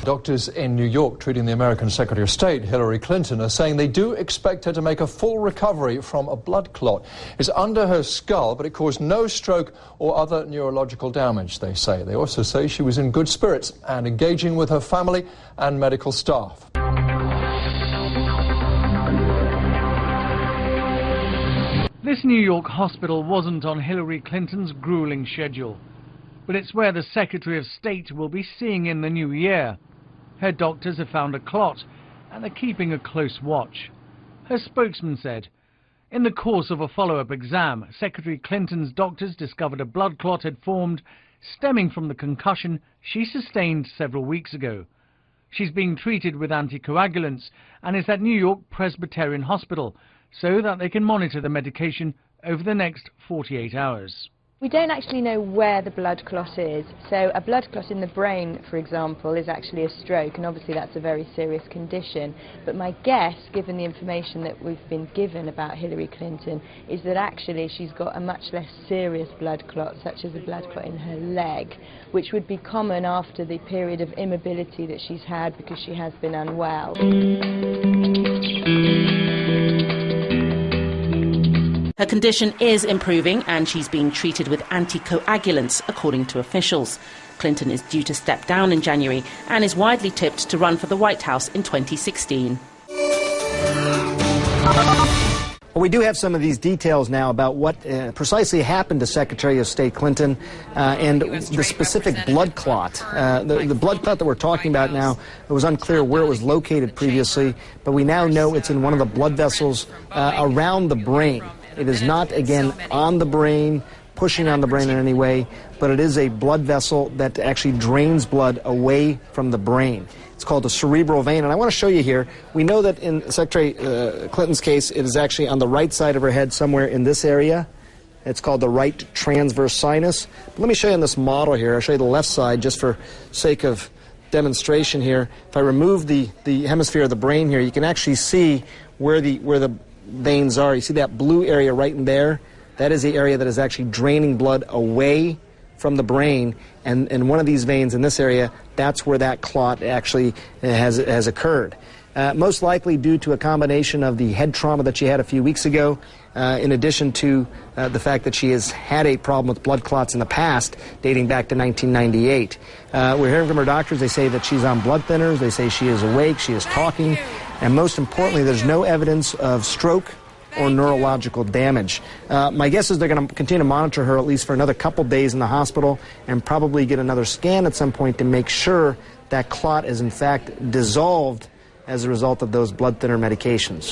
Doctors in New York treating the American Secretary of State, Hillary Clinton, are saying they do expect her to make a full recovery from a blood clot. It's under her skull, but it caused no stroke or other neurological damage, they say. They also say she was in good spirits and engaging with her family and medical staff. This New York hospital wasn't on Hillary Clinton's grueling schedule, but it's where the Secretary of State will be seeing in the new year. Her doctors have found a clot and are keeping a close watch. Her spokesman said, in the course of a follow-up exam, Secretary Clinton's doctors discovered a blood clot had formed stemming from the concussion she sustained several weeks ago. She's being treated with anticoagulants and is at New York Presbyterian Hospital so that they can monitor the medication over the next 48 hours. We don't actually know where the blood clot is. So a blood clot in the brain, for example, is actually a stroke, and obviously that's a very serious condition. But my guess, given the information that we've been given about Hillary Clinton, is that actually she's got a much less serious blood clot, such as a blood clot in her leg, which would be common after the period of immobility that she's had because she has been unwell. Her condition is improving and she's being treated with anticoagulants, according to officials. Clinton is due to step down in January and is widely tipped to run for the White House in 2016. Well, we do have some of these details now about what precisely happened to Secretary of State Clinton and the specific blood clot. The blood clot that we're talking about now, it was unclear where it was located previously, but we now know it's in one of the blood vessels around the brain. It is not, again, on the brain, pushing on the brain in any way, but it is a blood vessel that actually drains blood away from the brain. It's called a cerebral vein, and I want to show you here. We know that in Secretary Clinton's case, it is actually on the right side of her head, somewhere in this area. It's called the right transverse sinus. But let me show you in this model here. I'll show you the left side just for sake of demonstration here. If I remove the hemisphere of the brain here, you can actually see where the veins are. You see that blue area right in there? That is the area that is actually draining blood away from the brain, and one of these veins in this area, that's where that clot actually has occurred. Most likely due to a combination of the head trauma that she had a few weeks ago, in addition to the fact that she has had a problem with blood clots in the past, dating back to 1998. We're hearing from her doctors. They say that she's on blood thinners. They say she is awake, she is talking, and most importantly, there's no evidence of stroke or neurological damage. My guess is they're going to continue to monitor her at least for another couple days in the hospital and probably get another scan at some point to make sure that clot is in fact dissolved as a result of those blood thinner medications.